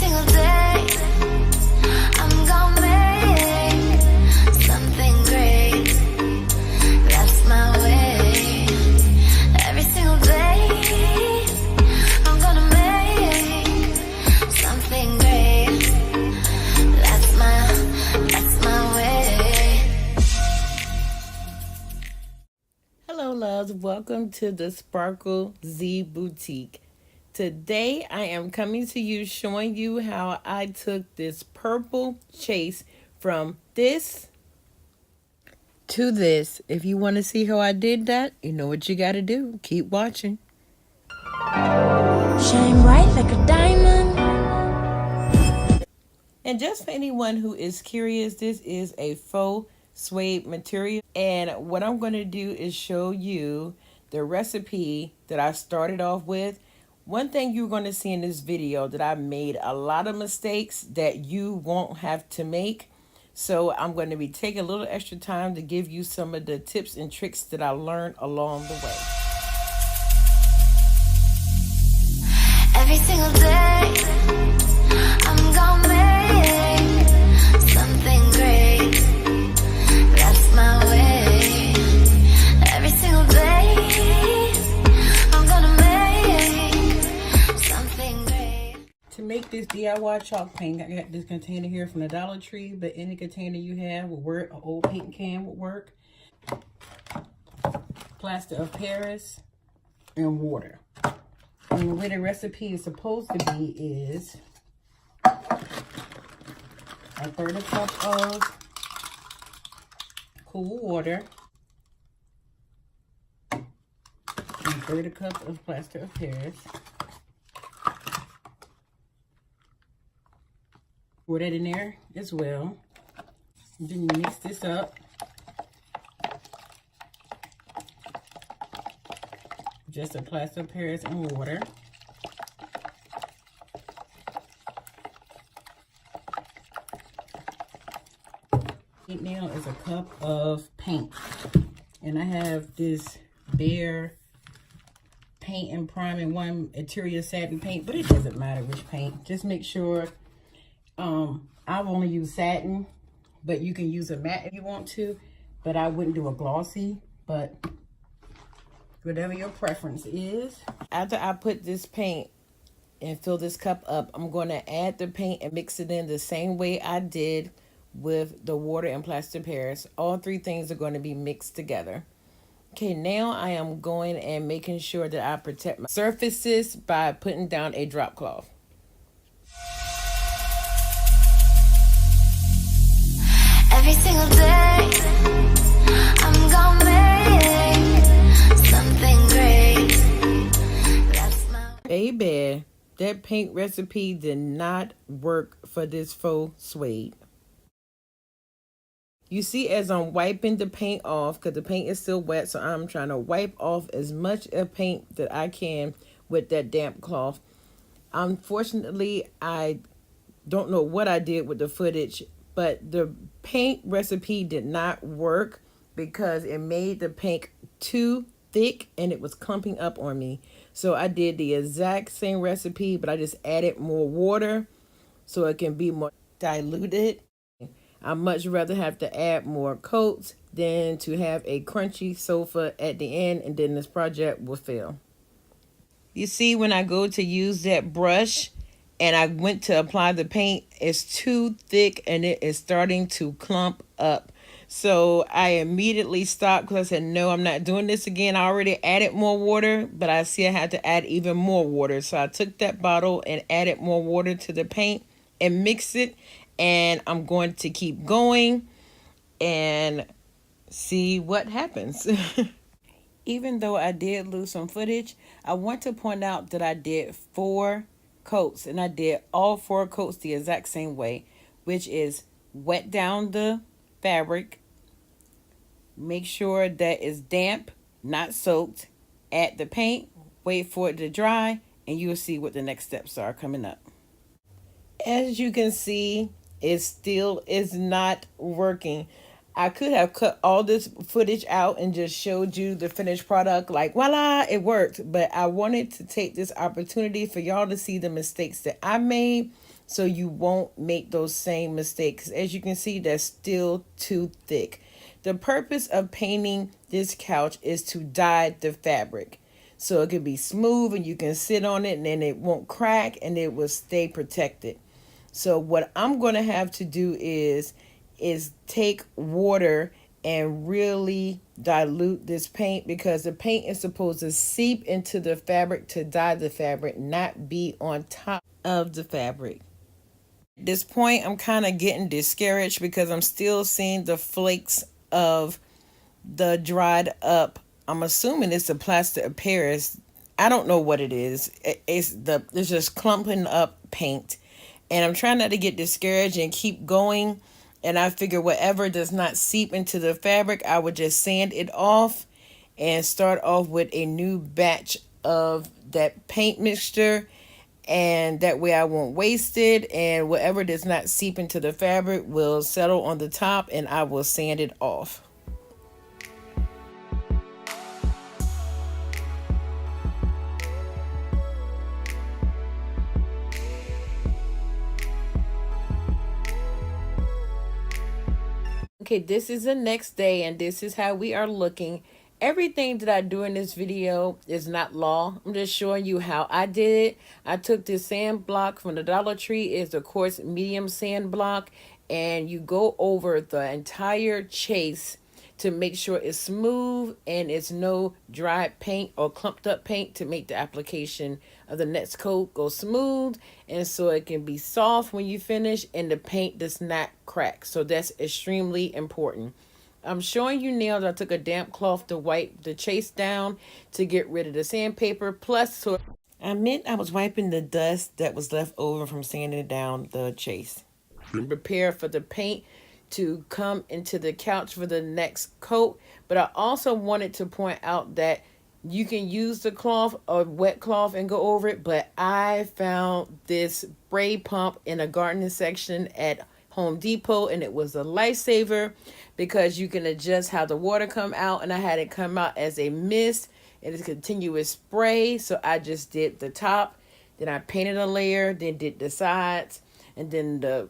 single day, I'm gonna make something great. That's my way. Every single day, I'm gonna make something great. That's my way. Hello loves, welcome to the Sparkle Z Boutique. Today I am coming to you showing you how I took this purple Chaise from this to this. If you want to see how I did that, you know what you got to do. Keep watching. Shine bright like a diamond. And just for anyone who is curious, this is a faux suede material. And what I'm going to do is show you the recipe that I started off with. One thing you're going to see in this video that I made a lot of mistakes that you won't have to make. So I'm going to be taking a little extra time to give you some of the tips and tricks that I learned along the way. Every single day, I'm gonna make something great. That's my way. Every single day, I'm gonna make something great. To make this DIY chalk paint, I got this container here from the Dollar Tree, but any container you have will work. An old paint can would work. Plaster of Paris and water. And the way the recipe is supposed to be is a third a cup of cool water and a third a cup of plaster of Paris. Pour that in there as well. And then you mix this up. Just a plaster of Paris and water. Right now is a cup of paint. And I have this BEHR paint and priming one interior satin paint, but it doesn't matter which paint. Just make sure, I've only used satin, but you can use a matte if you want to, but I wouldn't do a glossy, but whatever your preference is. After I put this paint and fill this cup up, I'm going to add the paint and mix it in the same way I did with the water and plaster of Paris. All three things are going to be mixed together. Okay, now I am going and making sure that I protect my surfaces by putting down a drop cloth. Every single day, I'm gonna make something great. That's my Baby, that paint recipe did not work for this faux suede. You see, as I'm wiping the paint off, because the paint is still wet, so I'm trying to wipe off as much of paint that I can with that damp cloth. Unfortunately, I don't know what I did with the footage, but the paint recipe did not work because it made the paint too thick and it was clumping up on me. So I did the exact same recipe, but I just added more water so it can be more diluted. I much rather have to add more coats than to have a crunchy sofa at the end, and then this project will fail. You see, when I go to use that brush and I went to apply the paint, it's too thick and it is starting to clump up. So I immediately stopped because I said, no, I'm not doing this again. I already added more water, but I see I had to add even more water. So I took that bottle and added more water to the paint and mixed it. And I'm going to keep going and see what happens. Even though I did lose some footage, I want to point out that I did 4 coats, and I did all 4 coats the exact same way, which is wet down the fabric, make sure that it's damp, not soaked, add the paint, wait for it to dry, and you'll see what the next steps are coming up. As you can see, it still is not working. I could have cut all this footage out and just showed you the finished product, like voila, it worked. But I wanted to take this opportunity for y'all to see the mistakes that I made so you won't make those same mistakes. As you can see, that's still too thick. The purpose of painting this couch is to dye the fabric, so it can be smooth and you can sit on it and then it won't crack and it will stay protected. So what I'm going to have to do is take water and really dilute this paint, because the paint is supposed to seep into the fabric to dye the fabric, not be on top of the fabric. At this point, I'm kind of getting discouraged because I'm still seeing the flakes of the dried up, I'm assuming it's the plaster of Paris. I don't know what it is. It's just clumping up paint. And I'm trying not to get discouraged and keep going. And I figure whatever does not seep into the fabric, I would just sand it off and start off with a new batch of that paint mixture. And that way I won't waste it. And whatever does not seep into the fabric will settle on the top and I will sand it off. Okay, this is the next day and this is how we are looking. Everything that I do in this video is not law. I'm just showing you how I did it. I took this sand block from the Dollar Tree. It's of course medium sand block, and you go over the entire Chaise to make sure it's smooth and it's no dry paint or clumped up paint, to make the application of the next coat go smooth and so it can be soft when you finish and the paint does not crack. So that's extremely important. I'm showing you now that I took a damp cloth to wipe the Chaise down to get rid of the sandpaper. Plus, so I meant I was wiping the dust that was left over from sanding down the Chaise. Prepare for the paint to come into the couch for the next coat. But I also wanted to point out that you can use the cloth or wet cloth and go over it, but I found this spray pump in a gardening section at Home Depot and it was a lifesaver, because you can adjust how the water come out, and I had it come out as a mist and it's continuous spray. So I just did the top, then I painted a layer, then did the sides, and then the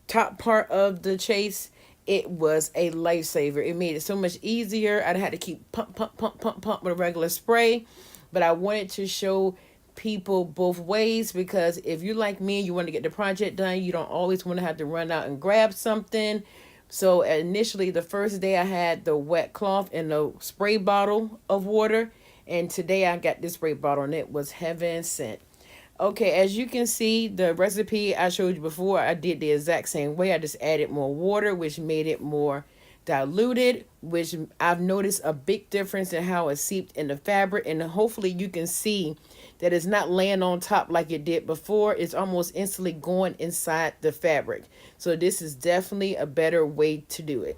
top part of the Chaise. It was a lifesaver. It made it so much easier. I had to keep pump with a regular spray, but I wanted to show people both ways, because if you like me and you want to get the project done, you don't always want to have to run out and grab something. So initially, the first day I had the wet cloth and the spray bottle of water, and today I got this spray bottle and it was heaven sent. Okay, as you can see, the recipe I showed you before, I did the exact same way. I just added more water, which made it more diluted, which I've noticed a big difference in how it seeped in the fabric. And hopefully you can see that it's not laying on top like it did before. It's almost instantly going inside the fabric. So this is definitely a better way to do it.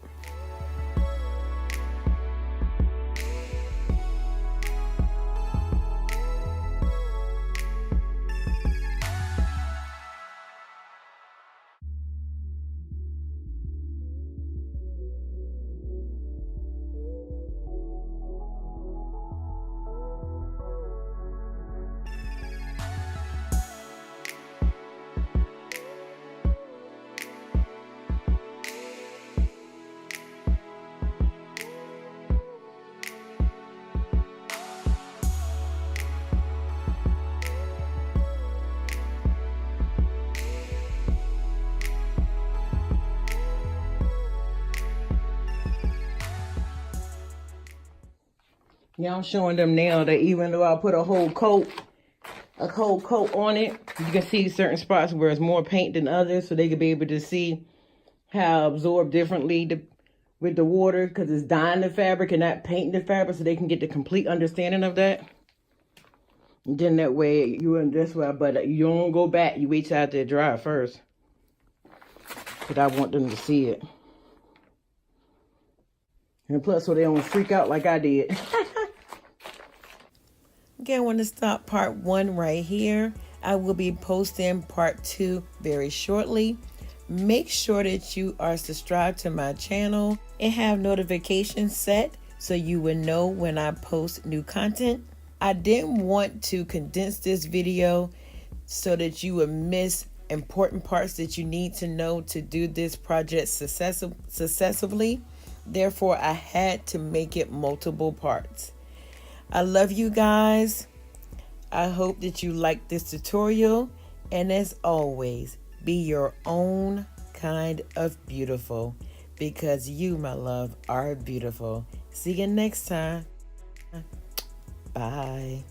Yeah, I'm showing them now that even though I put a whole coat on it, you can see certain spots where it's more paint than others, so they could be able to see how absorb differently with the water, because it's dyeing the fabric and not painting the fabric, so they can get the complete understanding of that. And then that way that's why, but you don't go back, you wait till after it dry first, but I want them to see it. And plus, so they don't freak out like I did. Okay, I want to stop part 1 right here. I will be posting part 2 very shortly. Make sure that you are subscribed to my channel and have notifications set so you will know when I post new content. I didn't want to condense this video so that you would miss important parts that you need to know to do this project successfully. Therefore, I had to make it multiple parts. I love you guys. I hope that you like this tutorial. And as always, be your own kind of beautiful, because you, my love, are beautiful. See you next time. Bye.